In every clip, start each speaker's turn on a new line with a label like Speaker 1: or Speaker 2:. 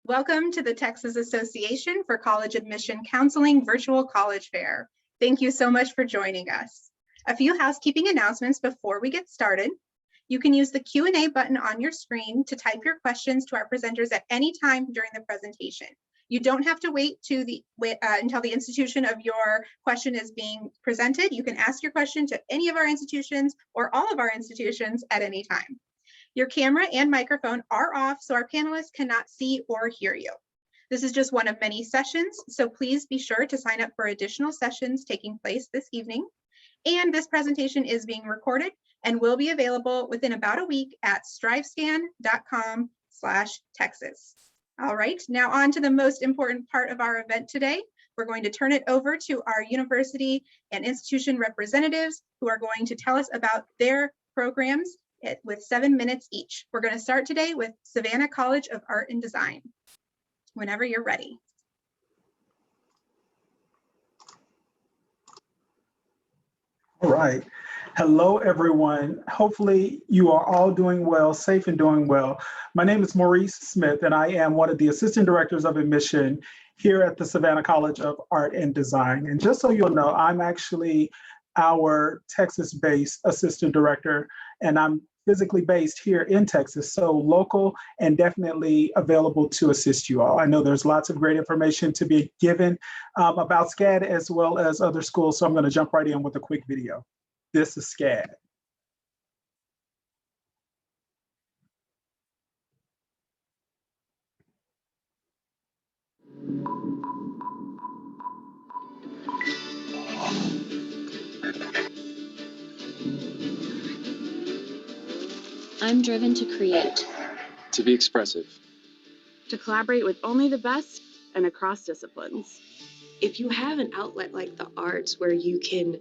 Speaker 1: Welcome to the Texas Association for College Admission Counseling Virtual College Fair. Thank you so much for joining us. A few housekeeping announcements before we get started. You can use the Q&A button on your screen to type your questions to our presenters at any time during the presentation. You don't have to wait until the institution of your question is being presented. You can ask your question to any of our institutions or all of our institutions at any time. Your camera and microphone are off, so our panelists cannot see or hear you. This is just one of many sessions, so please be sure to sign up for additional sessions taking place this evening. And this presentation is being recorded and will be available within about a week at strivescan.com/Texas. All right, now on to the most important part of our event today. We're going to turn it over to our university and institution representatives who are going to tell us about their programs with 7 minutes each. We're going to start today with Savannah College of Art and Design. Whenever you're ready.
Speaker 2: All right. Hello, everyone. Hopefully you are all doing well, safe and doing well. My name is Maurice Smith, and I am one of the assistant directors of admission here at the Savannah College of Art and Design. And just so you'll know, I'm actually our Texas-based assistant director, and I'm physically based here in Texas, so local and definitely available to assist you all. I know there's lots of great information to be given about SCAD as well as other schools, so I'm going to jump right in with a quick video. This is SCAD.
Speaker 3: I'm driven to create.
Speaker 4: To be expressive.
Speaker 5: To collaborate with only the best and across disciplines.
Speaker 6: If you have an outlet like the arts where you can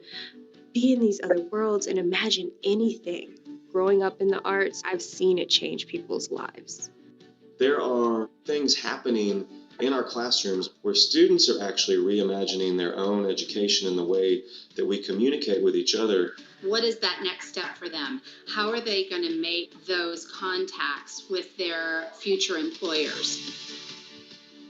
Speaker 6: be in these other worlds and imagine anything, growing up in the arts, I've seen it change people's lives.
Speaker 7: There are things happening in our classrooms where students are actually reimagining their own education in the way that we communicate with each other.
Speaker 8: What is that next step for them? How are they going to make those contacts with their future employers?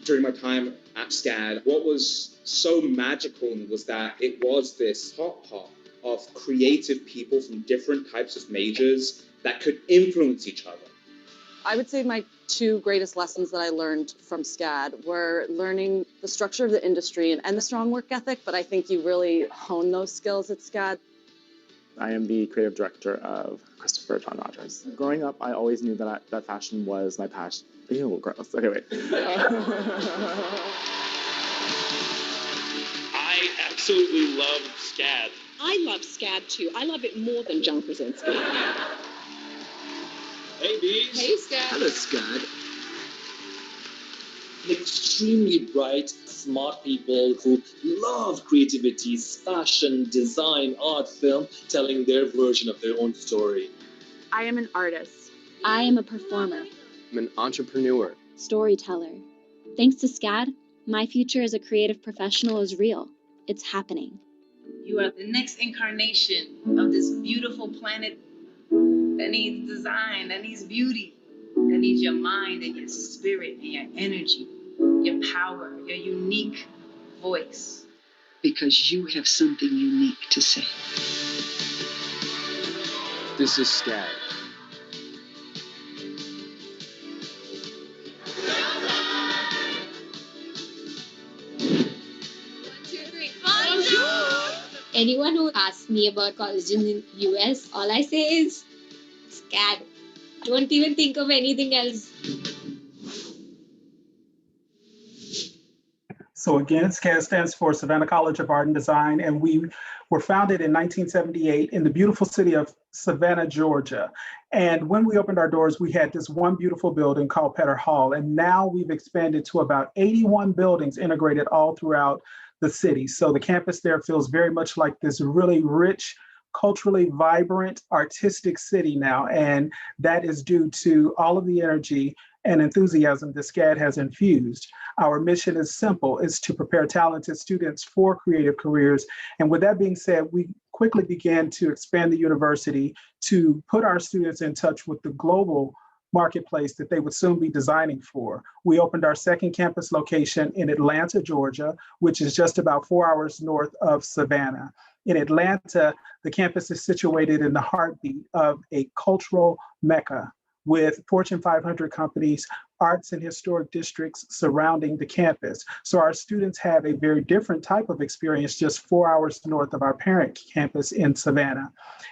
Speaker 9: During my time at SCAD, what was so magical was that it was this hot pot of creative people from different types of majors that could influence each other.
Speaker 10: I would say my two greatest lessons that I learned from SCAD were learning the structure of the industry and the strong work ethic, but I think you really hone those skills at SCAD.
Speaker 11: I am the creative director of Christopher John Rogers. Growing up, I always knew that fashion was my passion. Ew, gross. Okay, wait.
Speaker 12: I absolutely love SCAD.
Speaker 13: I love SCAD too. I love it more than John Krasinski.
Speaker 12: Hey, bees.
Speaker 13: Hey, SCAD.
Speaker 14: Hello, SCAD.
Speaker 15: Extremely bright, smart people who love creativity, fashion, design, art, film, telling their version of their own story.
Speaker 5: I am an artist.
Speaker 3: I am a performer.
Speaker 4: I'm an entrepreneur.
Speaker 3: Storyteller. Thanks to SCAD, my future as a creative professional is real. It's happening.
Speaker 16: You are the next incarnation of this beautiful planet that needs design, that needs beauty, that needs your mind and your spirit and your energy, your power, your unique voice.
Speaker 17: Because you have something unique to say.
Speaker 4: This is SCAD.
Speaker 18: Anyone who asks me about colleges in US, all I say is SCAD. Don't even think of anything else.
Speaker 2: So again, SCAD stands for Savannah College of Art and Design, and we were founded in 1978 in the beautiful city of Savannah, Georgia. And when we opened our doors, we had this one beautiful building called Petter Hall, and now we've expanded to about 81 buildings integrated all throughout the city. So the campus there feels very much like this really rich, culturally vibrant, artistic city now, and that is due to all of the energy and enthusiasm that SCAD has infused. Our mission is simple, it's to prepare talented students for creative careers. And with that being said, we quickly began to expand the university to put our students in touch with the global marketplace that they would soon be designing for. We opened our second campus location in Atlanta, Georgia, which is just about 4 hours north of Savannah. In Atlanta, the campus is situated in the heartbeat of a cultural mecca with Fortune 500 companies, arts and historic districts surrounding the campus. So our students have a very different type of experience just 4 hours north of our parent campus in Savannah.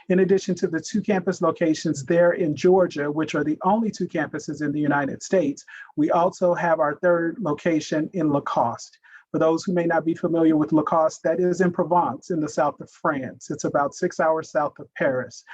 Speaker 2: In addition to the 2 campus locations there in Georgia, which are the only 2 campuses in the United States, we also have our 3rd location in Lacoste. For those who may not be familiar with Lacoste, that is in Provence in the south of France. It's about 6 hours south of Paris.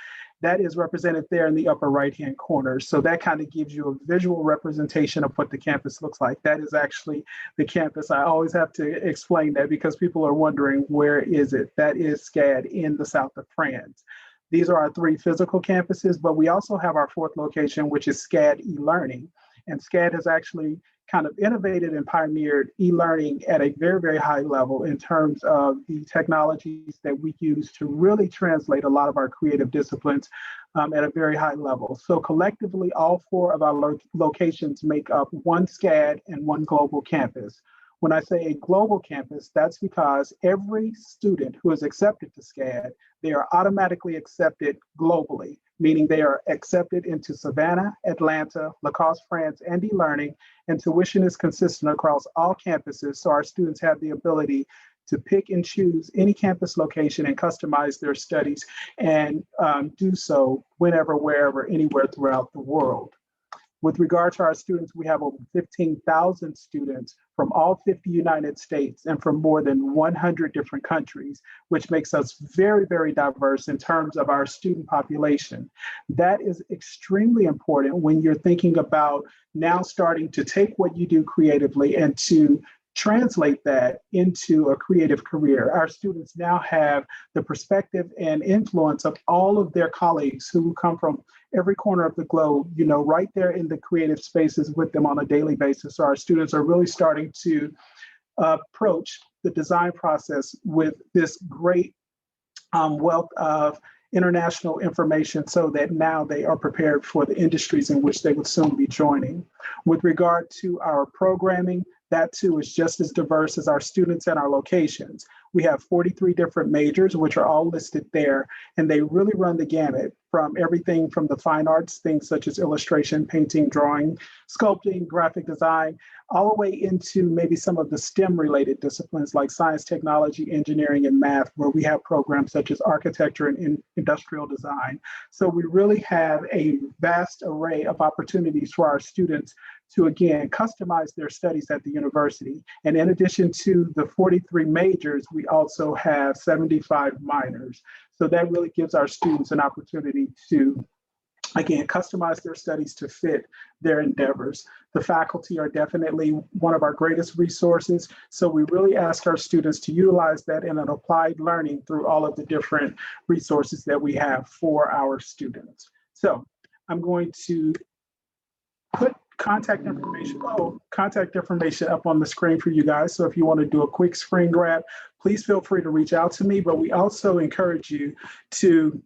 Speaker 2: That is represented there in the upper right-hand corner. So that kind of gives you a visual representation of what the campus looks like. That is actually the campus. I always have to explain that because people are wondering, where is it? That is SCAD in the south of France. These are our 3 physical campuses, but we also have our 4th location, which is SCAD e-learning. And SCAD has actually kind of innovated and pioneered e-learning at a very, very high level in terms of the technologies that we use to really translate a lot of our creative disciplines at a very high level. So collectively, all 4 of our locations make up one SCAD and one global campus. When I say a global campus, that's because every student who is accepted to SCAD, they are automatically accepted globally, meaning they are accepted into Savannah, Atlanta, Lacoste, France, and e-learning, and tuition is consistent across all campuses, so our students have the ability to pick and choose any campus location and customize their studies and do so whenever, wherever, anywhere throughout the world. With regard to our students, we have over 15,000 students from all 50 United States and from more than 100 different countries, which makes us very, very diverse in terms of our student population. That is extremely important when you're thinking about now starting to take what you do creatively and to translate that into a creative career. Our students now have the perspective and influence of all of their colleagues who come from every corner of the globe, you know, right there in the creative spaces with them on a daily basis. So our students are really starting to approach the design process with this great wealth of international information so that now they are prepared for the industries in which they would soon be joining. With regard to our programming, that too is just as diverse as our students and our locations. We have 43 different majors, which are all listed there, and they really run the gamut from everything from the fine arts, things such as illustration, painting, drawing, sculpting, graphic design, all the way into maybe some of the STEM-related disciplines like science, technology, engineering, and math, where we have programs such as architecture and industrial design. So we really have a vast array of opportunities for our students to, again, customize their studies at the university. And in addition to the 43 majors, we also have 75 minors. So that really gives our students an opportunity to, again, customize their studies to fit their endeavors. The faculty are definitely one of our greatest resources. So we really ask our students to utilize that in an applied learning through all of the different resources that we have for our students. So I'm going to put contact information up on the screen for you guys. So if you want to do a quick screen grab, please feel free to reach out to me. But we also encourage you to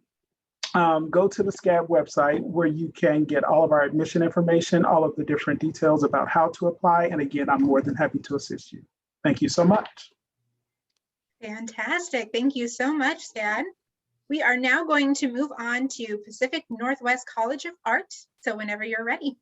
Speaker 2: go to the SCAD website where you can get all of our admission information, all of the different details about how to apply. And again, I'm more than happy to assist you. Thank you so much.
Speaker 1: Fantastic. Thank you so much, SCAD. We are now going to move on to Pacific Northwest College of Art. So whenever you're ready.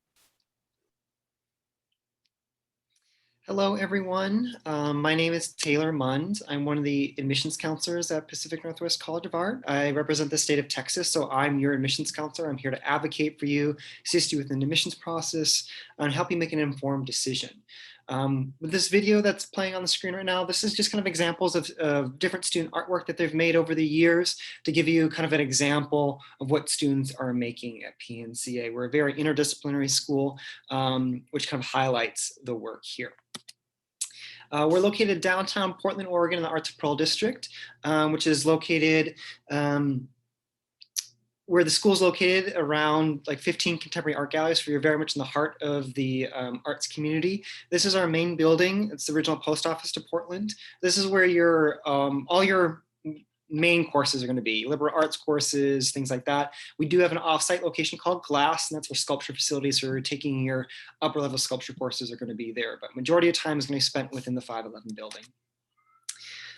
Speaker 14: Hello, everyone. My name is Taylor Mund. I'm one of the admissions counselors at Pacific Northwest College of Art. I represent the state of Texas, so I'm your admissions counselor. I'm here to advocate for you, assist you with an admissions process, and help you make an informed decision. With this video that's playing on the screen right now, this is just kind of examples of different student artwork that they've made over the years to give you kind of an example of what students are making at PNCA. We're a very interdisciplinary school, which kind of highlights the work here. We're located downtown Portland, Oregon in the Arts of Pearl District, which is located where the school is located around like 15 contemporary art galleries, so you're very much in the heart of the arts community. This is our main building. It's the original post office to Portland. This is where your all your main courses are going to be liberal arts courses, things like that. We do have an offsite location called Glass, and that's where sculpture facilities are taking your upper level sculpture courses are going to be there, but majority of time is going to be spent within the 511 building.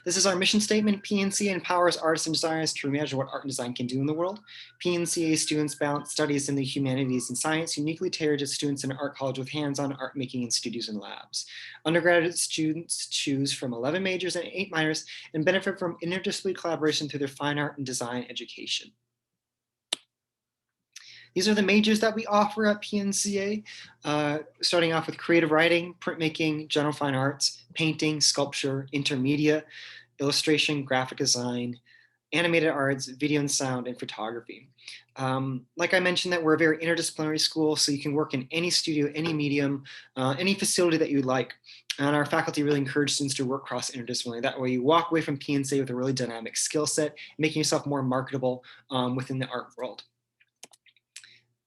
Speaker 14: This is our mission statement. PNCA empowers artists and designers to reimagine what art and design can do in the world. PNCA students balance studies in the humanities and science, uniquely tailored to students in an art college with hands-on art making in studios and labs. Undergraduate students choose from 11 majors and 8 minors and benefit from interdisciplinary collaboration through their fine art and design education. These are the majors that we offer at PNCA, starting off with creative writing, printmaking, general fine arts, painting, sculpture, intermedia, illustration, graphic design, animated arts, video and sound, and photography. Like I mentioned, that we're a very interdisciplinary school, so you can work in any studio, any medium, any facility that you'd like. And our faculty really encourage students to work cross interdisciplinary. That way you walk away from PNCA with a really dynamic skill set, making yourself more marketable within the art world.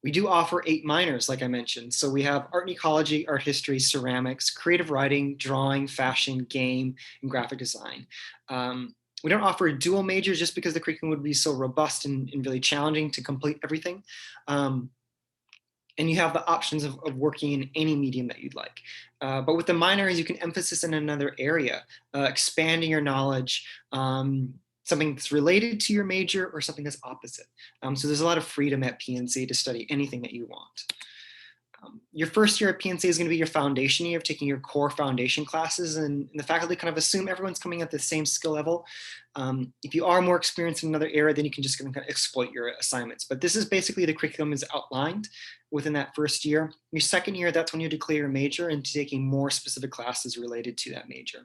Speaker 14: We do offer 8 minors, like I mentioned. So we have art and ecology, art history, ceramics, creative writing, drawing, fashion, game, and graphic design. We don't offer dual majors just because the curriculum would be so robust and really challenging to complete everything. And you have the options of working in any medium that you'd like. But with the minors, you can emphasize in another area, expanding your knowledge, something that's related to your major or something that's opposite. So there's a lot of freedom at PNC to study anything that you want. Your first year at PNC is going to be your foundation year of taking your core foundation classes, and the faculty kind of assume everyone's coming at the same skill level. If you are more experienced in another area, then you can just kind of exploit your assignments. But this is basically the curriculum is outlined within that first year. Your second year, that's when you declare your major and taking more specific classes related to that major.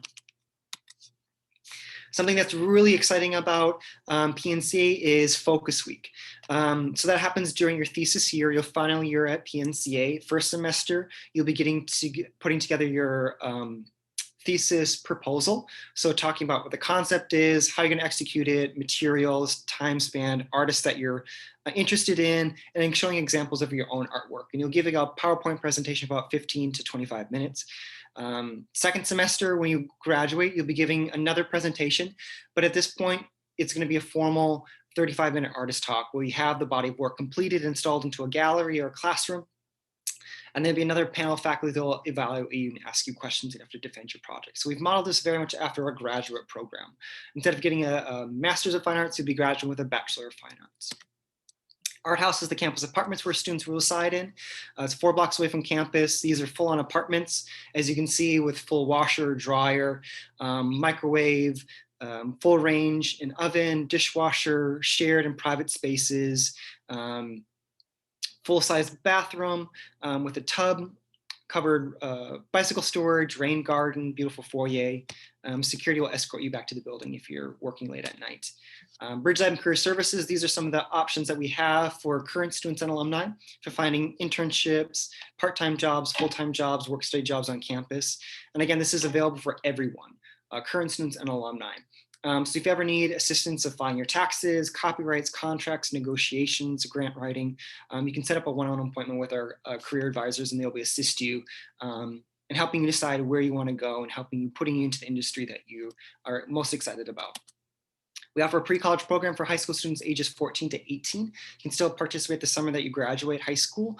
Speaker 14: Something that's really exciting about PNCA is Focus Week. So that happens during your thesis year, your final year at PNCA. First semester, you'll be putting together your thesis proposal. So talking about what the concept is, how you're going to execute it, materials, time span, artists that you're interested in, and then showing examples of your own artwork. And you'll give a PowerPoint presentation of about 15 to 25 minutes. Second semester, when you graduate, you'll be giving another presentation, but at this point, it's going to be a formal 35-minute artist talk where you have the body of work completed, installed into a gallery or a classroom, and there'll be another panel of faculty that will evaluate you and ask you questions and have to defend your project. So we've modeled this very much after our graduate program. Instead of getting a Master's of Fine Arts, you'll be graduating with a Bachelor of Fine Arts. Art House is the campus apartments where students will reside in. It's 4 blocks away from campus. These are full-on apartments, as you can see, with full washer, dryer, microwave, full range, an oven, dishwasher, shared and private spaces, full-size bathroom with a tub, covered bicycle storage, rain garden, beautiful foyer. Security will escort you back to the building if you're working late at night. Bridgeside and Career Services, these are some of the options that we have for current students and alumni for finding internships, part-time jobs, full-time jobs, work-study jobs on campus. And again, this is available for everyone, current students and alumni. So if you ever need assistance of filing your taxes, copyrights, contracts, negotiations, grant writing, you can set up a one-on-one appointment with our career advisors, and they'll be assist you in helping you decide where you want to go and helping you putting you into the industry that you are most excited about. We offer a pre-college program for high school students ages 14 to 18. You can still participate the summer that you graduate high school.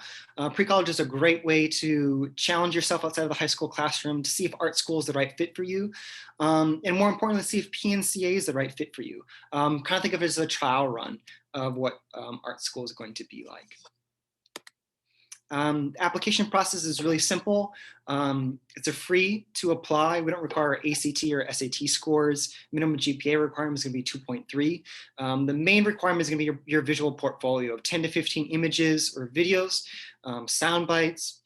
Speaker 14: Pre-college is a great way to challenge yourself outside of the high school classroom to see if art school is the right fit for you. And more importantly, see if PNCA is the right fit for you. Kind of think of it as a trial run of what art school is going to be like. Application process is really simple. It's a free to apply. We don't require ACT or SAT scores. Minimum GPA requirement is going to be 2.3. The main requirement is going to be your visual portfolio of 10 to 15 images or videos, sound bites.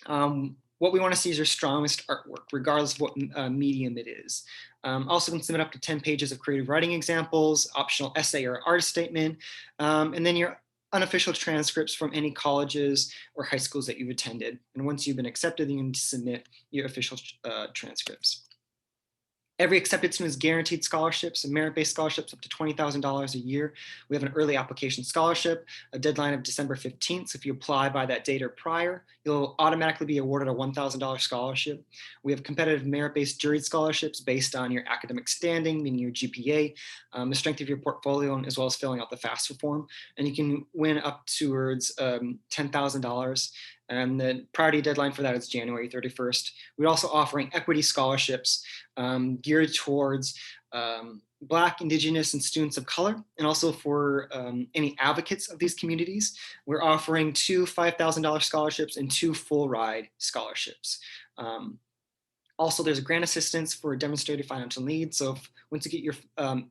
Speaker 14: What we want to see is your strongest artwork, regardless of what medium it is. Also can submit up to 10 pages of creative writing examples, optional essay or artist statement, and then your unofficial transcripts from any colleges or high schools that you've attended. And once you've been accepted, you need to submit your official transcripts. Every accepted student is guaranteed scholarships and merit-based scholarships up to $20,000 a year. We have an early application scholarship, a deadline of December 15th. So if you apply by that date or prior, you'll automatically be awarded a $1,000 scholarship. We have competitive merit-based juried scholarships based on your academic standing, meaning your GPA, the strength of your portfolio, as well as filling out the FAFSA form. And you can win up towards $10,000. And the priority deadline for that is January 31st. We're also offering equity scholarships geared towards Black, Indigenous, and students of color, and also for any advocates of these communities. We're offering 2 $5,000 scholarships and 2 full ride scholarships. Also, there's grant assistance for demonstrated financial needs. So once you get your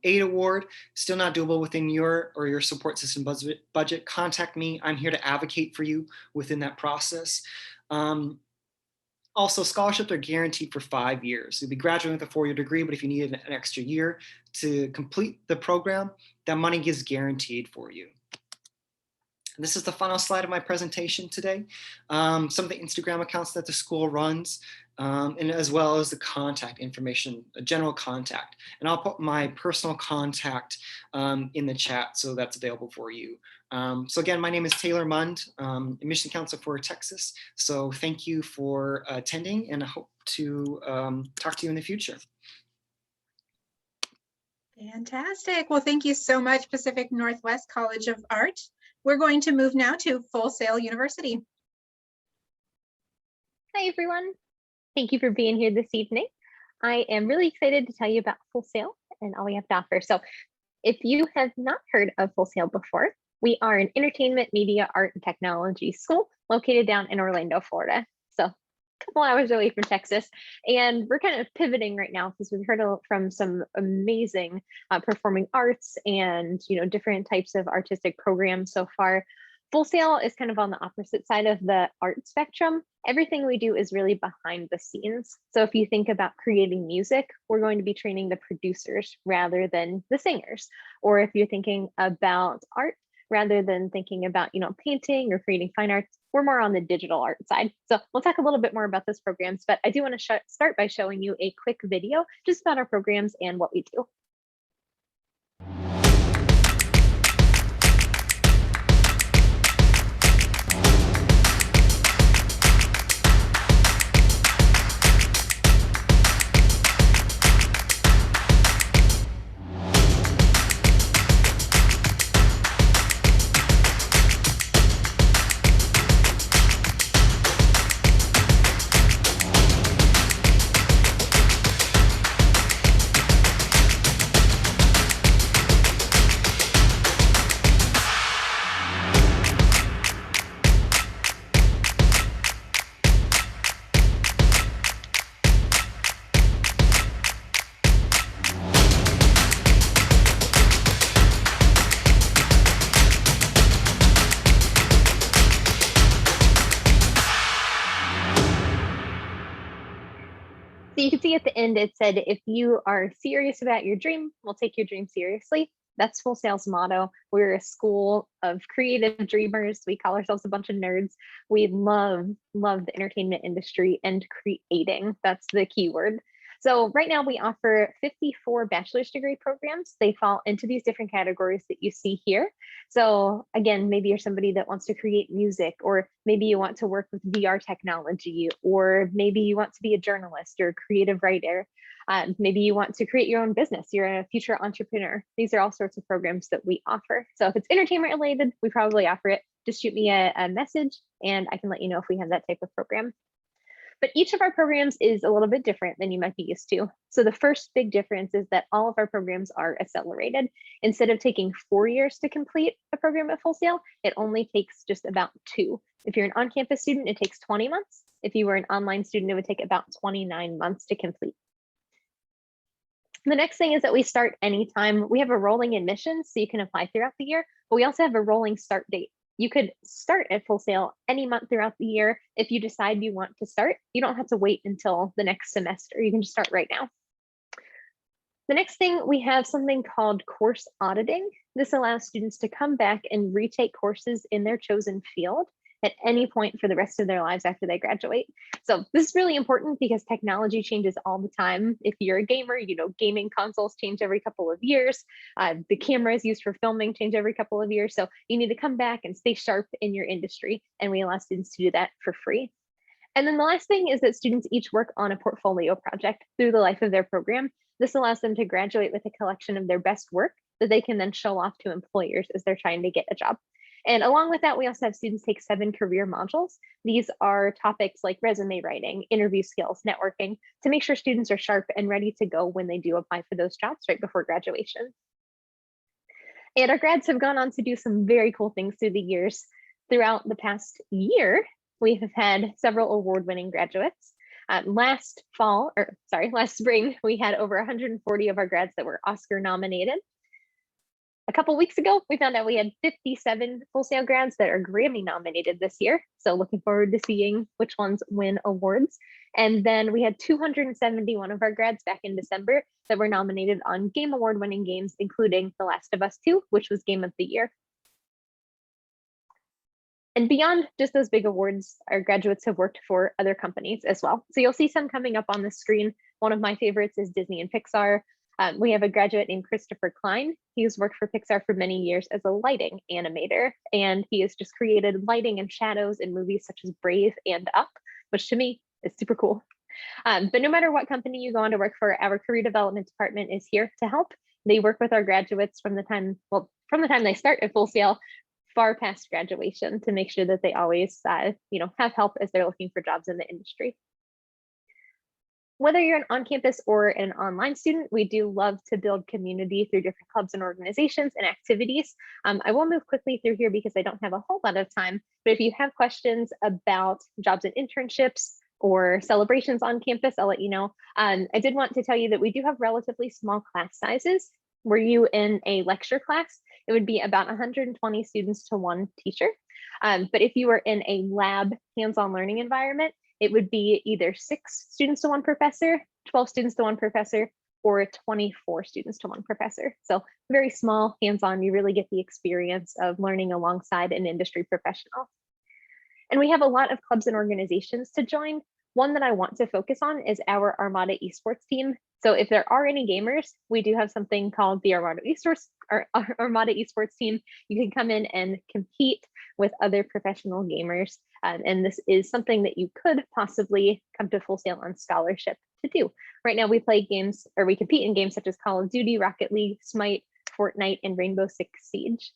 Speaker 14: aid award, still not doable within your or your support system budget, contact me. I'm here to advocate for you within that process. Also, scholarships are guaranteed for 5 years. You'll be graduating with a 4-year degree, but if you need an extra year to complete the program, that money is guaranteed for you. And this is the final slide of my presentation today. Some of the Instagram accounts that the school runs, and as well as the contact information, a general contact. And I'll put my personal contact in the chat, so that's available for you. So again, my name is Taylor Mund, admission counselor for Texas. So thank you for attending, and I hope to talk to you in the future.
Speaker 1: Fantastic. Well, thank you so much, Pacific Northwest College of Art. We're going to move now to Full Sail University.
Speaker 19: Hi, everyone. Thank you for being here this evening. I am really excited to tell you about Full Sail and all we have to offer. So if you have not heard of Full Sail before, we are an entertainment, media, art, and technology school located down in Orlando, Florida. So a couple hours away from Texas. And we're kind of pivoting right now because we've heard from some amazing performing arts and different types of artistic programs so far. Full Sail is kind of on the opposite side of the art spectrum. Everything we do is really behind the scenes. So if you think about creating music, we're going to be training the producers rather than the singers. Or if you're thinking about art, rather than thinking about painting or creating fine arts, we're more on the digital art side. So we'll talk a little bit more about those programs, but I do want to start by showing you a quick video just about our programs and what we do. So you can see at the end, it said, if you are serious about your dream, we'll take your dream seriously. That's Full Sail's motto. We're a school of creative dreamers. We call ourselves a bunch of nerds. We love the entertainment industry and creating. That's the key word. So right now we offer 54 bachelor's degree programs. They fall into these different categories that you see here. So again, maybe you're somebody that wants to create music, or maybe you want to work with VR technology, or maybe you want to be a journalist or a creative writer. Maybe you want to create your own business. You're a future entrepreneur. These are all sorts of programs that we offer. So if it's entertainment related, we probably offer it. Just shoot me a message and I can let you know if we have that type of program. But each of our programs is a little bit different than you might be used to. So the first big difference is that all of our programs are accelerated. Instead of taking 4 years to complete a program at Full Sail, it only takes just about 2. If you're an on-campus student, it takes 20 months. If you were an online student, it would take about 29 months to complete. The next thing is that we start anytime. We have a rolling admission, so you can apply throughout the year, but we also have a rolling start date. You could start at Full Sail any month throughout the year. If you decide you want to start, you don't have to wait until the next semester. You can just start right now. The next thing, we have something called course auditing. This allows students to come back and retake courses in their chosen field. at any point for the rest of their lives after they graduate. So this is really important because technology changes all the time. If you're a gamer, you know, gaming consoles change every couple of years. The cameras used for filming change every couple of years. So you need to come back and stay sharp in your industry. And we allow students to do that for free. And then the last thing is that students each work on a portfolio project through the life of their program. This allows them to graduate with a collection of their best work that they can then show off to employers as they're trying to get a job. And along with that, we also have students take 7 career modules. These are topics like resume writing, interview skills, networking, to make sure students are sharp and ready to go when they do apply for those jobs right before graduation. And our grads have gone on to do some very cool things through the years. Throughout the past year, we have had several award-winning graduates. Last spring, we had over 140 of our grads that were Oscar nominated. A couple weeks ago, we found out we had 57 Full Sail grads that are Grammy nominated this year. So looking forward to seeing which ones win awards. And then we had 271 of our grads back in December that were nominated on Game Award winning games, including The Last of Us 2, which was Game of the Year. And beyond just those big awards, our graduates have worked for other companies as well. So you'll see some coming up on the screen. One of my favorites is Disney and Pixar. We have a graduate named Christopher Klein. He's worked for Pixar for many years as a lighting animator, and he has just created lighting and shadows in movies such as Brave and Up, which to me is super cool. But no matter what company you go on to work for, our career development department is here to help. They work with our graduates from the time they start at Full Sail far past graduation to make sure that they always have help as they're looking for jobs in the industry. Whether you're an on-campus or an online student, we do love to build community through different clubs and organizations and activities. I will move quickly through here because I don't have a whole lot of time, but if you have questions about jobs and internships or celebrations on campus, I'll let you know. I did want to tell you that we do have relatively small class sizes. Were you in a lecture class, it would be about 120 students to 1 teacher. But if you were in a lab hands-on learning environment, it would be either 6 students to 1 professor, 12 students to 1 professor, or 24 students to 1 professor. So very small, hands-on, you really get the experience of learning alongside an industry professional. And we have a lot of clubs and organizations to join. One that I want to focus on is our Armada esports team. So if there are any gamers, we do have something called the Armada esports team. You can come in and compete with other professional gamers. And this is something that you could possibly come to Full Sail on scholarship to do. Right now we play games, or we compete in games such as Call of Duty, Rocket League, Smite, Fortnite, and Rainbow Six Siege.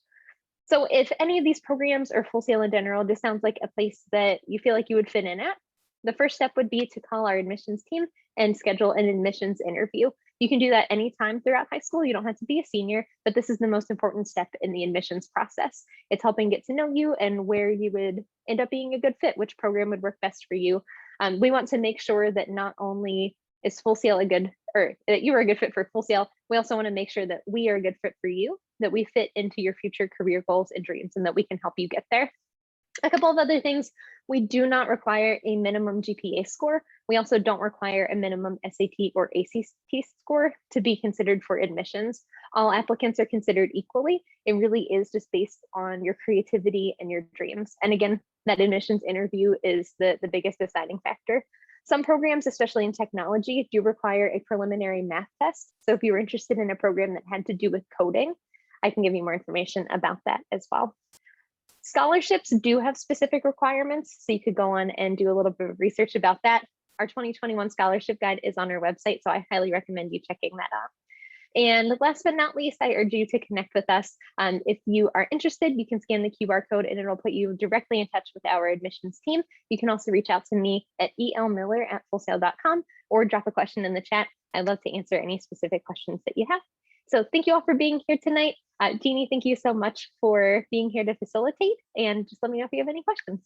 Speaker 19: So if any of these programs or Full Sail in general just sounds like a place that you feel like you would fit in at, the first step would be to call our admissions team and schedule an admissions interview. You can do that anytime throughout high school. You don't have to be a senior, but this is the most important step in the admissions process. It's helping get to know you and where you would end up being a good fit, which program would work best for you. We want to make sure that not only is Full Sail that you are a good fit for Full Sail, we also want to make sure that we are a good fit for you, that we fit into your future career goals and dreams, and that we can help you get there. A couple of other things, we do not require a minimum GPA score. We also don't require a minimum SAT or ACT score to be considered for admissions. All applicants are considered equally. It really is just based on your creativity and your dreams. And again, that admissions interview is the biggest deciding factor. Some programs, especially in technology, do require a preliminary math test. So if you were interested in a program that had to do with coding, I can give you more information about that as well. Scholarships do have specific requirements, so you could go on and do a little bit of research about that. Our 2021 scholarship guide is on our website, so I highly recommend you checking that out. And last but not least, I urge you to connect with us. If you are interested, you can scan the QR code and it'll put you directly in touch with our admissions team. You can also reach out to me at elmiller@fullsail.com or drop a question in the chat. I'd love to answer any specific questions that you have. So thank you all for being here tonight. Jeannie, thank you so much for being here to facilitate, and just let me know if you have any questions.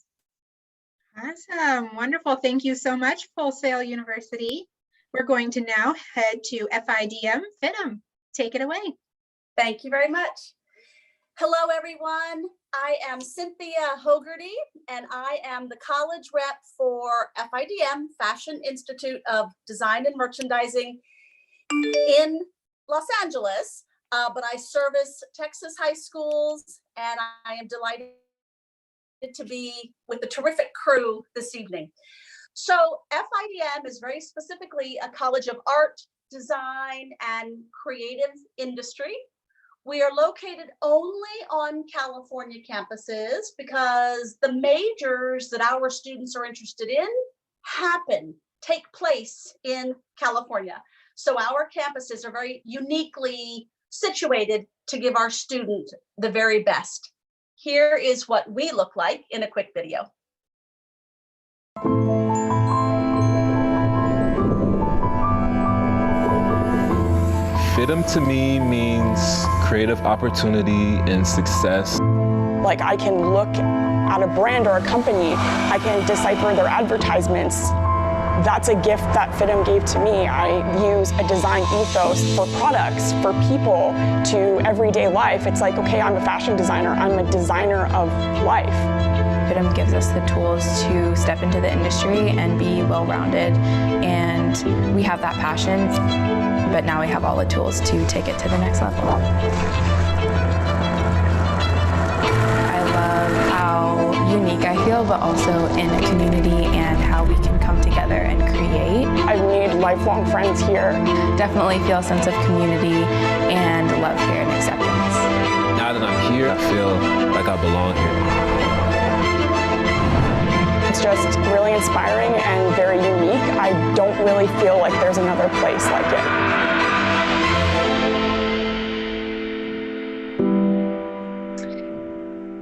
Speaker 1: Awesome, wonderful. Thank you so much, Full Sail University. We're going to now head to FIDM. FIDM, take it away.
Speaker 20: Thank you very much. Hello, everyone. I am Cynthia Hogarty, and I am the college rep for FIDM, Fashion Institute of Design and Merchandising in Los Angeles, but I service Texas high schools, and I am delighted to be with a terrific crew this evening. So FIDM is very specifically a college of art, design, and creative industry. We are located only on California campuses because the majors that our students are interested in take place in California. So our campuses are very uniquely situated to give our students the very best. Here is what we look like in a quick video.
Speaker 21: FIDM to me means creative opportunity and success.
Speaker 22: Like I can look at a brand or a company, I can decipher their advertisements. That's a gift that FIDM gave to me. I use a design ethos for products, for people, to everyday life. It's like, okay, I'm a fashion designer. I'm a designer of life.
Speaker 23: FIDM gives us the tools to step into the industry and be well-rounded, and we have that passion, but now we have all the tools to take it to the next level. I love how unique I feel, but also in a community and how we can come together and create.
Speaker 22: I've made lifelong friends here.
Speaker 23: Definitely feel a sense of community and love here and acceptance.
Speaker 21: Now that I'm here, I feel like I belong here.
Speaker 22: It's just really inspiring and very unique. I don't really feel like there's another place like it.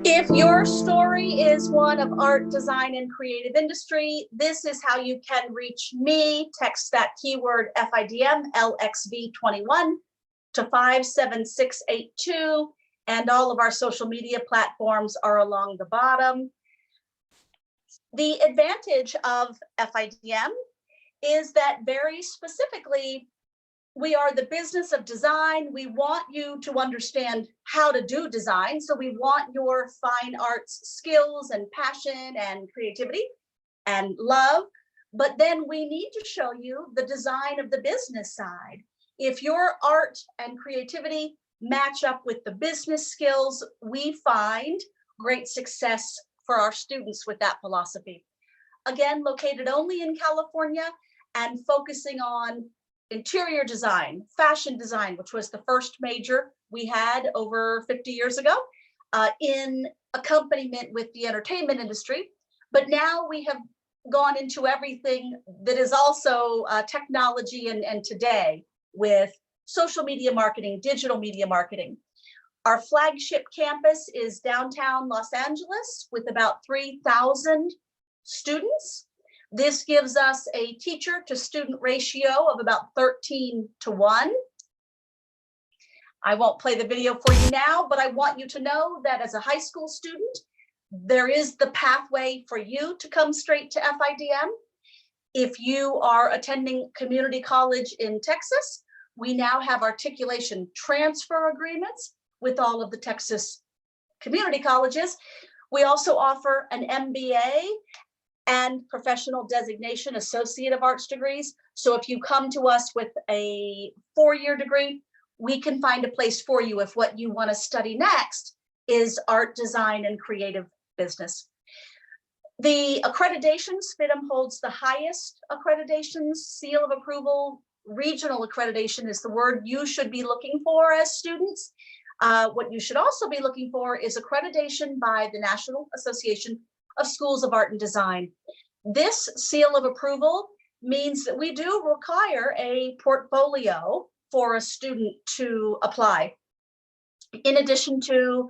Speaker 20: If your story is one of art, design, and creative industry, this is how you can reach me. Text that keyword FIDM LXV21 to 57682, and all of our social media platforms are along the bottom. The advantage of FIDM is that very specifically, we are the business of design. We want you to understand how to do design. So we want your fine arts skills and passion and creativity and love. But then we need to show you the design of the business side. If your art and creativity match up with the business skills, we find great success for our students with that philosophy. Again, located only in California and focusing on interior design, fashion design, which was the first major we had over 50 years ago, in accompaniment with the entertainment industry. But now we have gone into everything that is also technology and today with social media marketing, digital media marketing. Our flagship campus is downtown Los Angeles with about 3,000 students. This gives us a teacher to student ratio of about 13:1. I won't play the video for you now, but I want you to know that as a high school student, there is the pathway for you to come straight to FIDM. If you are attending community college in Texas, we now have articulation transfer agreements with all of the Texas community colleges. We also offer an MBA and professional designation Associate of Arts degrees. So if you come to us with a 4-year degree, we can find a place for you if what you want to study next is art, design, and creative business. The accreditations, FIDM holds the highest accreditations, seal of approval. Regional accreditation is the word you should be looking for as students. What you should also be looking for is accreditation by the National Association of Schools of Art and Design. This seal of approval means that we do require a portfolio for a student to apply. In addition to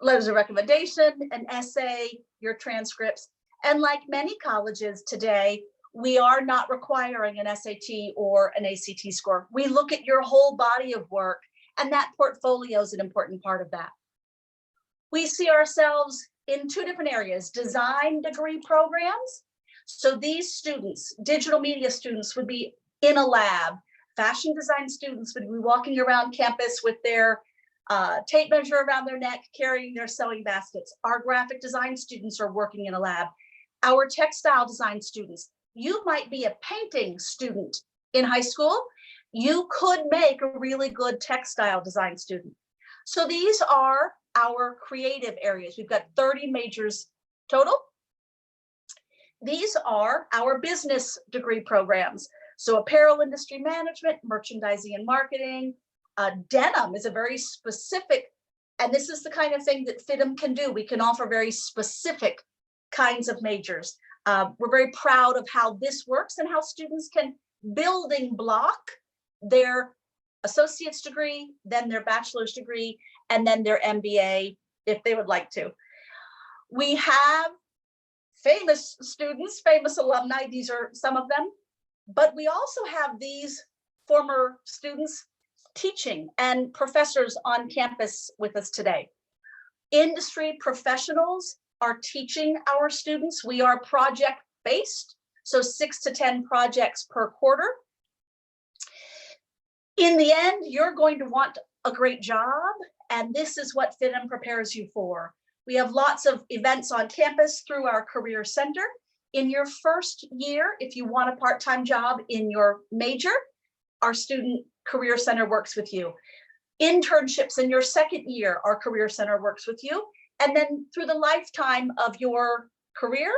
Speaker 20: letters of recommendation, an essay, your transcripts, and like many colleges today, we are not requiring an SAT or an ACT score. We look at your whole body of work, and that portfolio is an important part of that. We see ourselves in 2 different areas: design degree programs. So these students, digital media students, would be in a lab. Fashion design students would be walking around campus with their tape measure around their neck, carrying their sewing baskets. Our graphic design students are working in a lab. Our textile design students, you might be a painting student in high school. You could make a really good textile design student. So these are our creative areas. We've got 30 majors total. These are our business degree programs. So apparel industry management, merchandising and marketing. Denim is a very specific, and this is the kind of thing that FIDM can do. We can offer very specific kinds of majors. We're very proud of how this works and how students can building block their associate's degree, then their bachelor's degree, and then their MBA if they would like to. We have famous students, famous alumni, these are some of them, but we also have these former students teaching and professors on campus with us today. Industry professionals are teaching our students. We are project-based, so 6 to 10 projects per quarter. In the end, you're going to want a great job, and this is what FIDM prepares you for. We have lots of events on campus through our Career Center. In your first year, if you want a part-time job in your major, our Student Career Center works with you. Internships in your second year, our Career Center works with you. And then through the lifetime of your career,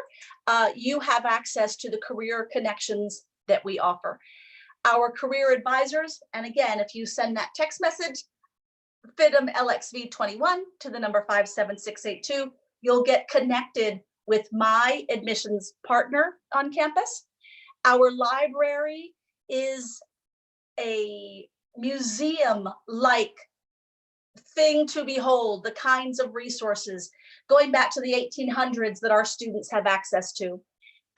Speaker 20: you have access to the career connections that we offer. Our career advisors, and again, if you send that text message, FIDM LXV21 to the number 57682, you'll get connected with my admissions partner on campus. Our library is a museum-like thing to behold, the kinds of resources going back to the 1800s that our students have access to.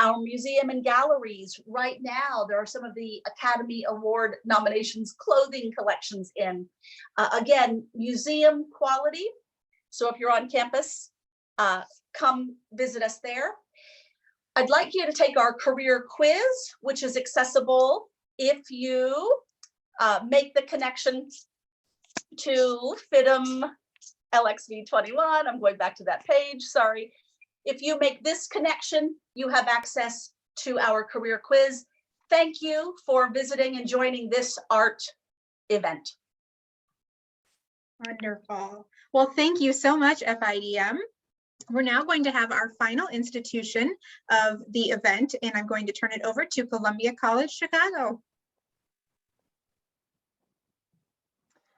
Speaker 20: Our museum and galleries, right now, there are some of the Academy Award nominations, clothing collections in. Again, museum quality. So if you're on campus, come visit us there. I'd like you to take our career quiz, which is accessible if you make the connection to FIDM LXV21. I'm going back to that page, sorry. If you make this connection, you have access to our career quiz. Thank you for visiting and joining this art event.
Speaker 1: Wonderful. Well, thank you so much, FIDM. We're now going to have our final institution of the event, and I'm going to turn it over to Columbia College Chicago.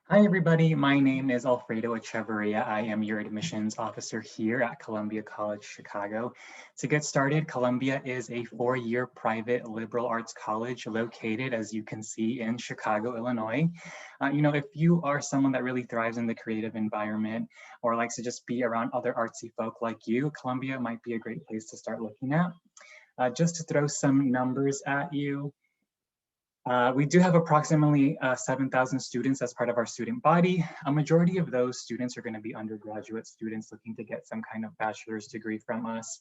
Speaker 6: Hi, everybody. My name is Alfredo Echeverria. I am your admissions officer here at Columbia College Chicago. To get started, Columbia is a 4-year private liberal arts college located, as you can see, in Chicago, Illinois. If you are someone that really thrives in the creative environment or likes to just be around other artsy folk like you, Columbia might be a great place to start looking at. Just to throw some numbers at you, we do have approximately 7,000 students as part of our student body. A majority of those students are going to be undergraduate students looking to get some kind of bachelor's degree from us.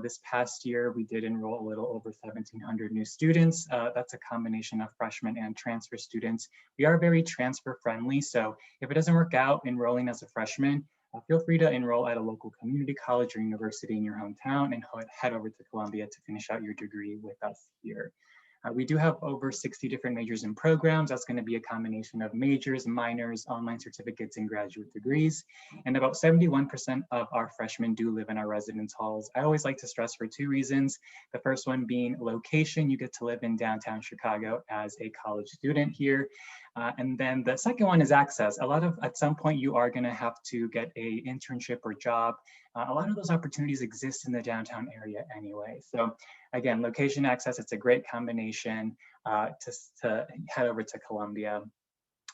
Speaker 6: This past year, we did enroll a little over 1,700 new students. That's a combination of freshmen and transfer students. We are very transfer friendly, so if it doesn't work out enrolling as a freshman, feel free to enroll at a local community college or university in your hometown and head over to Columbia to finish out your degree with us here. We do have over 60 different majors and programs. That's going to be a combination of majors, minors, online certificates, and graduate degrees. And about 71% of our freshmen do live in our residence halls. I always like to stress for 2 reasons. The first one being location. You get to live in downtown Chicago as a college student here. And then the second one is access. At some point, you are going to have to get an internship or job. A lot of those opportunities exist in the downtown area anyway. So again, location access, it's a great combination to head over to Columbia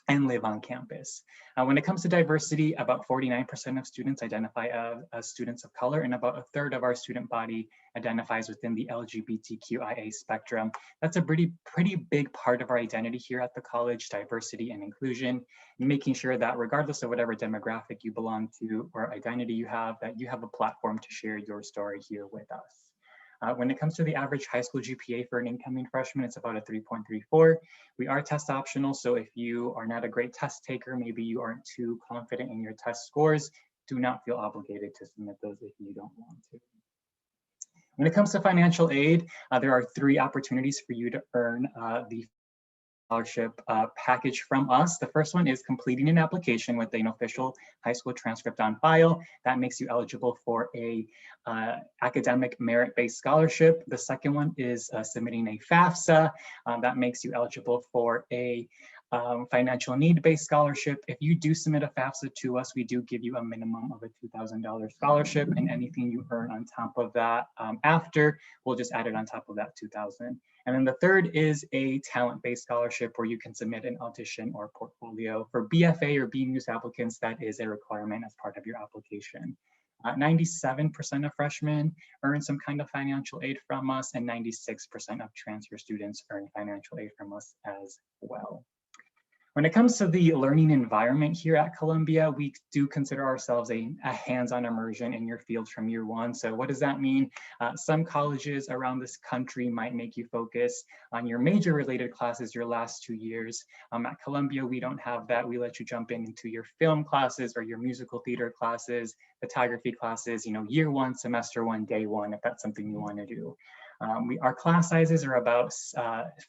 Speaker 6: and live on campus. When it comes to diversity, about 49% of students identify as students of color, and about 1/3 of our student body identifies within the LGBTQIA spectrum. That's a pretty big part of our identity here at the college, diversity and inclusion, making sure that regardless of whatever demographic you belong to or identity you have, that you have a platform to share your story here with us. When it comes to the average high school GPA for an incoming freshman, it's about a 3.34. We are test optional, so if you are not a great test taker, maybe you aren't too confident in your test scores, do not feel obligated to submit those if you don't want to. When it comes to financial aid, there are 3 opportunities for you to earn the scholarship package from us. The first one is completing an application with an official high school transcript on file. That makes you eligible for a academic merit-based scholarship. The second one is submitting a FAFSA. That makes you eligible for a financial need-based scholarship. If you do submit a FAFSA to us, we do give you a minimum of a $2,000 scholarship, and anything you earn on top of that after, we'll just add it on top of that $2,000. And then the third is a talent-based scholarship where you can submit an audition or portfolio. For BFA or BMUS applicants, that is a requirement as part of your application. 97% of freshmen earn some kind of financial aid from us, and 96% of transfer students earn financial aid from us as well. When it comes to the learning environment here at Columbia, we do consider ourselves a hands-on immersion in your field from year one. So what does that mean? Some colleges around this country might make you focus on your major related classes your last 2 years. At Columbia, we don't have that. We let you jump into your film classes or your musical theater classes, photography classes, year one, semester one, day one, if that's something you want to do. Our class sizes are about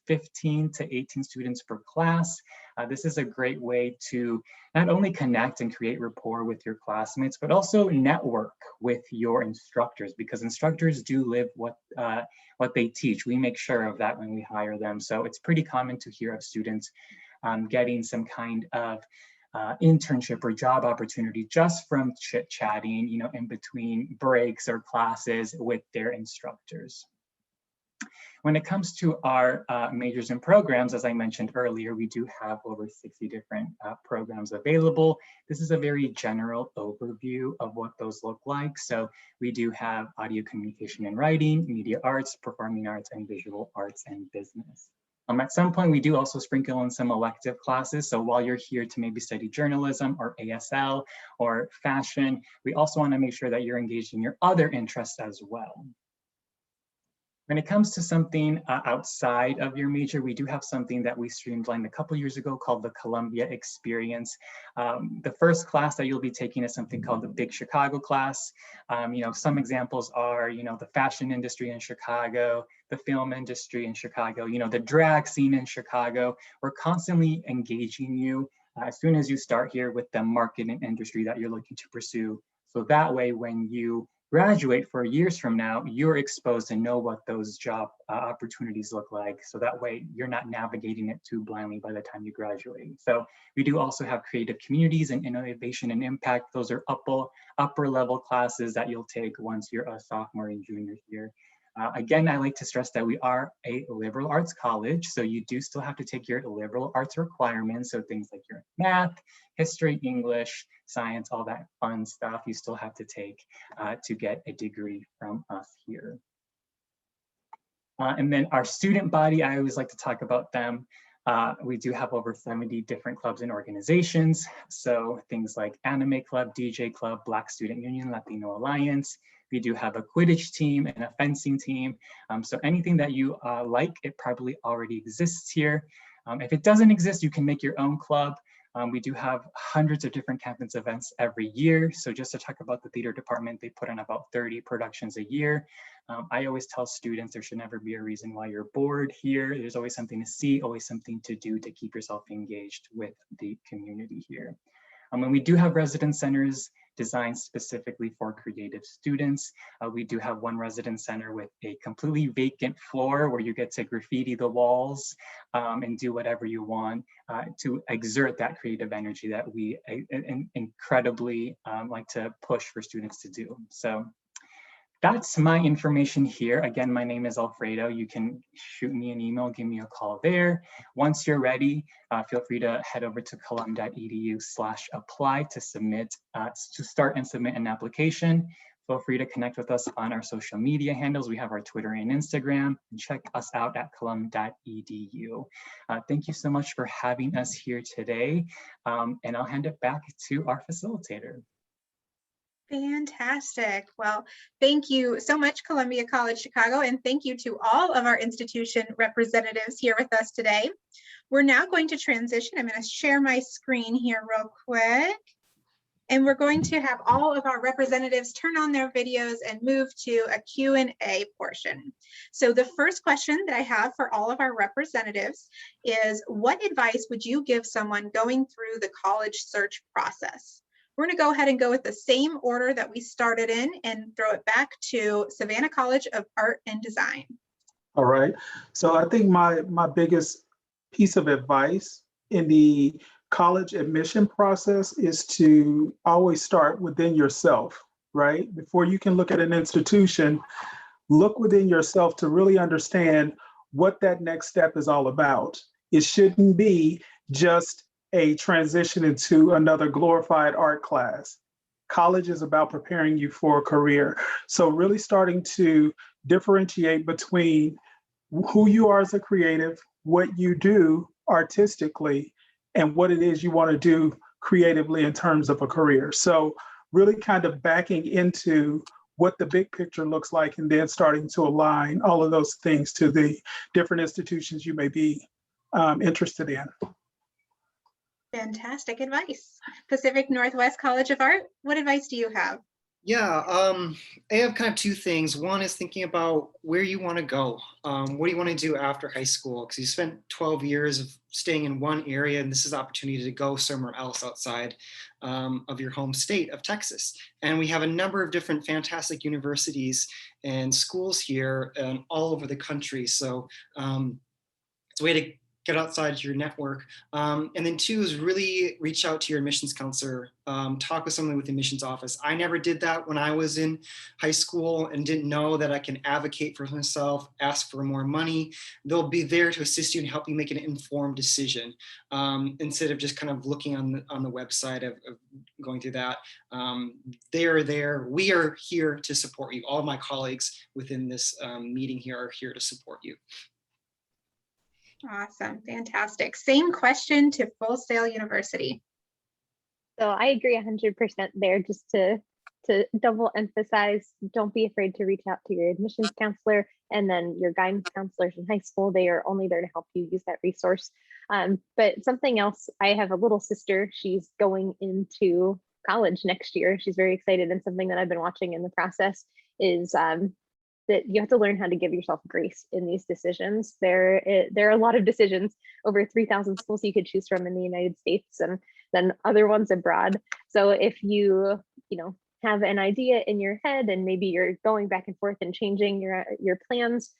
Speaker 6: 15 to 18 students per class. This is a great way to not only connect and create rapport with your classmates, but also network with your instructors, because instructors do live what they teach. We make sure of that when we hire them. So it's pretty common to hear of students getting some kind of internship or job opportunity just from chit-chatting, in between breaks or classes with their instructors. When it comes to our majors and programs, as I mentioned earlier, we do have over 60 different programs available. This is a very general overview of what those look like. So we do have audio communication and writing, media arts, performing arts, and visual arts and business. At some point, we do also sprinkle in some elective classes. So while you're here to maybe study journalism or ASL or fashion, we also want to make sure that you're engaged in your other interests as well. When it comes to something outside of your major, we do have something that we streamlined a couple years ago called the Columbia Experience. The first class that you'll be taking is something called the Big Chicago class. Some examples are, the fashion industry in Chicago, the film industry in Chicago, the drag scene in Chicago. We're constantly engaging you as soon as you start here with the market and industry that you're looking to pursue. So that way, when you graduate 4 years from now, you're exposed to know what those job opportunities look like. So that way you're not navigating it too blindly by the time you graduate. So we do also have creative communities and innovation and impact. Those are upper level classes that you'll take once you're a sophomore and junior here. Again, I like to stress that we are a liberal arts college, so you do still have to take your liberal arts requirements. So things like your math, history, English, science, all that fun stuff you still have to take to get a degree from us here. And then our student body, I always like to talk about them. We do have over 70 different clubs and organizations. So things like Anime Club, DJ Club, Black Student Union, Latino Alliance. We do have a Quidditch team and a fencing team. So anything that you like, it probably already exists here. If it doesn't exist, you can make your own club. We do have hundreds of different campus events every year. So just to talk about the theater department, they put on about 30 productions a year. I always tell students there should never be a reason why you're bored here. There's always something to see, always something to do to keep yourself engaged with the community here. And we do have residence centers designed specifically for creative students. We do have one residence center with a completely vacant floor where you get to graffiti the walls and do whatever you want to exert that creative energy that we incredibly like to push for students to do. So that's my information here. Again, my name is Alfredo. You can shoot me an email, give me a call there. Once you're ready, feel free to head over to colum.edu/apply to start and submit an application. Feel free to connect with us on our social media handles. We have our Twitter and Instagram. And check us out at colum.edu. Thank you so much for having us here today. And I'll hand it back to our facilitator.
Speaker 1: Fantastic. Well, thank you so much, Columbia College Chicago, and thank you to all of our institution representatives here with us today. We're now going to transition. I'm going to share my screen here real quick. And we're going to have all of our representatives turn on their videos and move to a Q&A portion. So the first question that I have for all of our representatives is, what advice would you give someone going through the college search process? We're going to go ahead and go with the same order that we started in and throw it back to Savannah College of Art and Design.
Speaker 2: All right. So I think my biggest piece of advice in the college admission process is to always start within yourself, right? Before you can look at an institution, look within yourself to really understand what that next step is all about. It shouldn't be just a transition into another glorified art class. College is about preparing you for a career. So really starting to differentiate between who you are as a creative, what you do artistically, and what it is you want to do creatively in terms of a career. So really kind of backing into what the big picture looks like and then starting to align all of those things to the different institutions you may be interested in.
Speaker 1: Fantastic advice. Pacific Northwest College of Art, what advice do you have?
Speaker 14: Yeah, I have kind of two things. One is thinking about where you want to go. What do you want to do after high school? Because you spent 12 years of staying in one area, and this is an opportunity to go somewhere else outside of your home state of Texas. And we have a number of different fantastic universities and schools here all over the country. So it's a way to get outside your network. And then two is really reach out to your admissions counselor, talk with someone with the admissions office. I never did that when I was in high school and didn't know that I can advocate for myself, ask for more money. They'll be there to assist you and help you make an informed decision instead of just kind of looking on the website of going through that. They are there. We are here to support you. All of my colleagues within this meeting here are here to support you.
Speaker 1: Awesome, fantastic. Same question to Full Sail University.
Speaker 19: So I agree 100% there. Just to double emphasize, don't be afraid to reach out to your admissions counselor and then your guidance counselors in high school. They are only there to help you use that resource. But something else, I have a little sister. She's going into college next year. She's very excited, and something that I've been watching in the process is that you have to learn how to give yourself grace in these decisions. There are a lot of decisions, over 3,000 schools you could choose from in the United States, and then other ones abroad. So if you have an idea in your head and maybe you're going back and forth and changing your plans,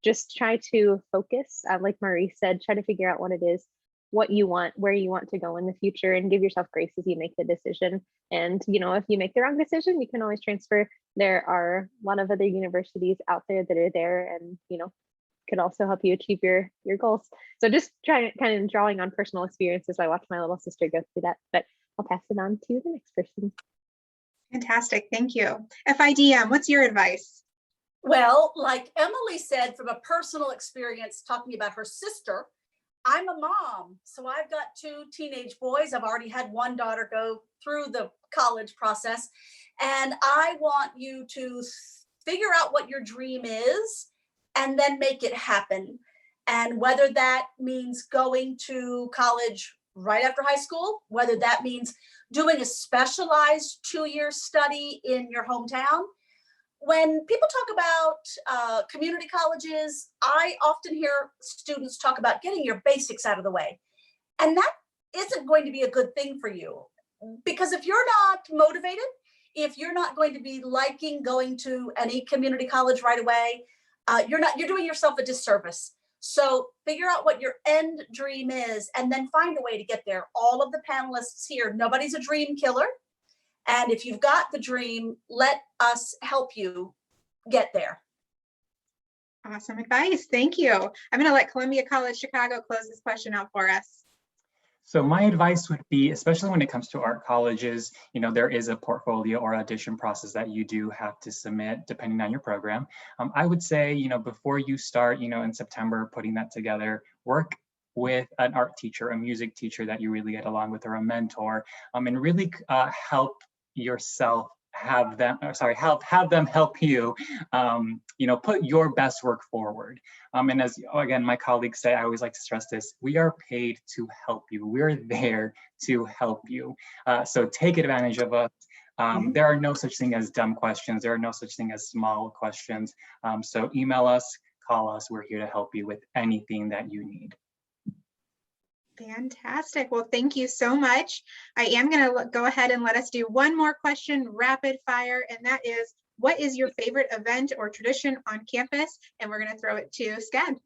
Speaker 19: just try to focus. Like Marie said, try to figure out what it is, what you want, where you want to go in the future, and give yourself grace as you make the decision. And if you make the wrong decision, you can always transfer. There are a lot of other universities out there that are there and could also help you achieve your goals. So just kind of drawing on personal experiences. I watched my little sister go through that, but I'll pass it on to the next person.
Speaker 1: Fantastic, thank you. FIDM, what's your advice?
Speaker 20: Well, like Emily said, from a personal experience talking about her sister, I'm a mom, so I've got 2 teenage boys. I've already had one daughter go through the college process, and I want you to figure out what your dream is and then make it happen. And whether that means going to college right after high school, whether that means doing a specialized 2-year study in your hometown. When people talk about community colleges, I often hear students talk about getting your basics out of the way. And that isn't going to be a good thing for you. Because if you're not motivated, if you're not going to be liking going to any community college right away, you're doing yourself a disservice. So figure out what your end dream is and then find a way to get there. All of the panelists here, nobody's a dream killer. And if you've got the dream, let us help you get there.
Speaker 1: Awesome advice, thank you. I'm going to let Columbia College Chicago close this question out for us.
Speaker 6: So my advice would be, especially when it comes to art colleges, there is a portfolio or audition process that you do have to submit depending on your program. I would say, before you start, in September, putting that together, work with an art teacher, a music teacher that you really get along with, or a mentor, and really help yourself have them help you, put your best work forward. And as again, my colleagues say, I always like to stress this: we are paid to help you. We're there to help you. So take advantage of us. There are no such thing as dumb questions. There are no such thing as small questions. So email us, call us. We're here to help you with anything that you need.
Speaker 1: Fantastic. Well, thank you so much. I am going to go ahead and let us do one more question, rapid fire, and that is, what is your favorite event or tradition on campus? And we're going to throw it to Scad.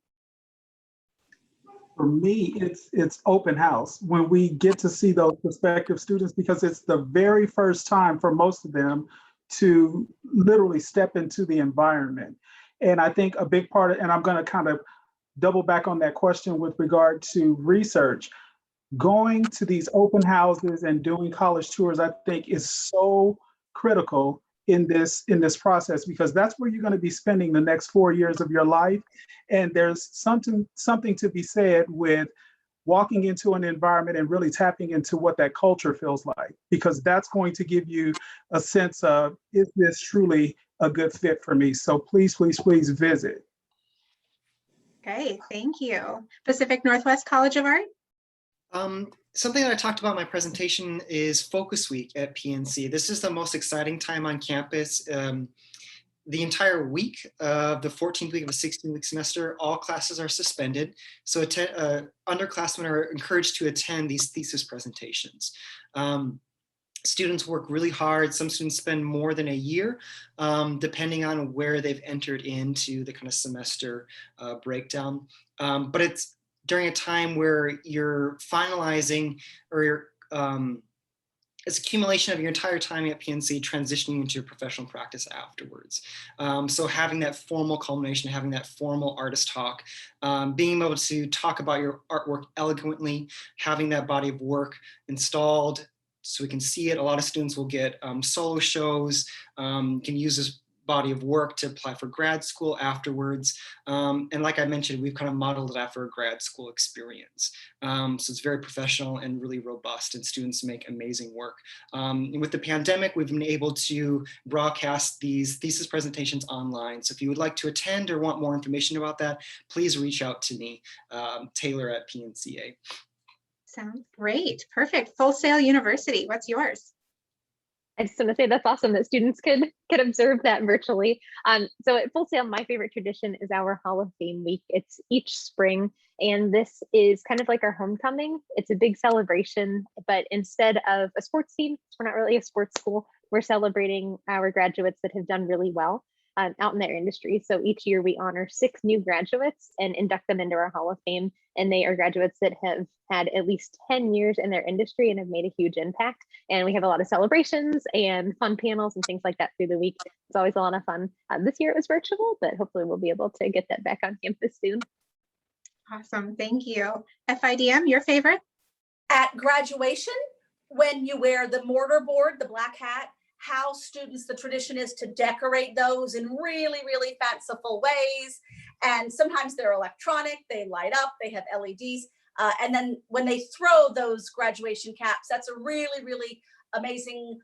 Speaker 2: For me, it's open house, when we get to see those prospective students, because it's the very first time for most of them to literally step into the environment. And I think a big part of, and I'm going to kind of double back on that question with regard to research, going to these open houses and doing college tours, I think is so critical in this process, because that's where you're going to be spending the next 4 years of your life. And there's something to be said with walking into an environment and really tapping into what that culture feels like, because that's going to give you a sense of, is this truly a good fit for me? So please, please, please visit.
Speaker 1: Okay, thank you. Pacific Northwest College of Art.
Speaker 14: Something that I talked about in my presentation is Focus Week at PNC. This is the most exciting time on campus. The entire week of the 14th week of a 16-week semester, all classes are suspended. So underclassmen are encouraged to attend these thesis presentations. Students work really hard. Some students spend more than a year, depending on where they've entered into the kind of semester breakdown. But it's during a time where you're finalizing, or you're, it's accumulation of your entire time at PNC transitioning into your professional practice afterwards. So having that formal culmination, having that formal artist talk, being able to talk about your artwork eloquently, having that body of work installed so we can see it. A lot of students will get solo shows, can use this body of work to apply for grad school afterwards. And like I mentioned, we've kind of modeled it after a grad school experience. So it's very professional and really robust, and students make amazing work. And with the pandemic, we've been able to broadcast these thesis presentations online. So if you would like to attend or want more information about that, please reach out to me, Taylor at PNCA.
Speaker 1: Sounds great. Perfect. Full Sail University, what's yours?
Speaker 19: I just want to say that's awesome that students could observe that virtually. So at Full Sail, my favorite tradition is our Hall of Fame week. It's each spring, and this is kind of like our homecoming. It's a big celebration, but instead of a sports team, we're not really a sports school, we're celebrating our graduates that have done really well out in their industry. So each year we honor 6 new graduates and induct them into our Hall of Fame. And they are graduates that have had at least 10 years in their industry and have made a huge impact. And we have a lot of celebrations and fun panels and things like that through the week. It's always a lot of fun. This year it was virtual, but hopefully we'll be able to get that back on campus soon.
Speaker 1: Awesome, thank you. FIDM, your favorite?
Speaker 20: At graduation, when you wear the mortar board, the black hat, how students, the tradition is to decorate those in really, really fanciful ways. And sometimes they're electronic, they light up, they have LEDs. And then when they throw those graduation caps, that's a really, really amazing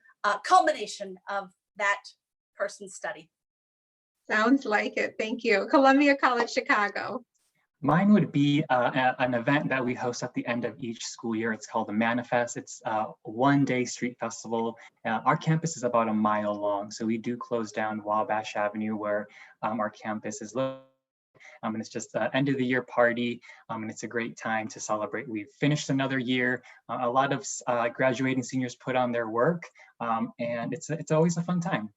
Speaker 20: culmination of that person's study.
Speaker 1: Sounds like it, thank you. Columbia College Chicago.
Speaker 6: Mine would be an event that we host at the end of each school year. It's called the Manifest. It's a one-day street festival. Our campus is about a mile long, so we do close down Wabash Avenue where our campus is located. And it's just the end of the year party, and it's a great time to celebrate. We've finished another year. A lot of graduating seniors put on their work, and it's always a fun time.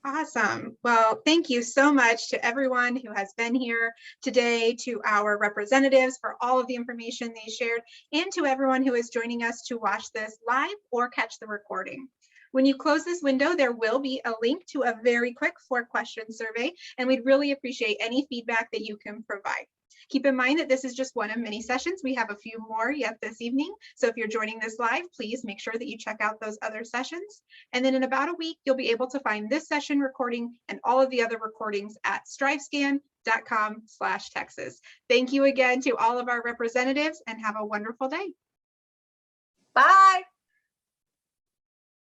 Speaker 1: Awesome. Well, thank you so much to everyone who has been here today, to our representatives for all of the information they shared, and to everyone who is joining us to watch this live or catch the recording. When you close this window, there will be a link to a very quick 4-question survey, and we'd really appreciate any feedback that you can provide. Keep in mind that this is just one of many sessions. We have a few more yet this evening. So if you're joining this live, please make sure that you check out those other sessions. And then in about a week, you'll be able to find this session recording and all of the other recordings at strivescan.com/Texas. Thank you again to all of our representatives, and have a wonderful day.
Speaker 20: Bye.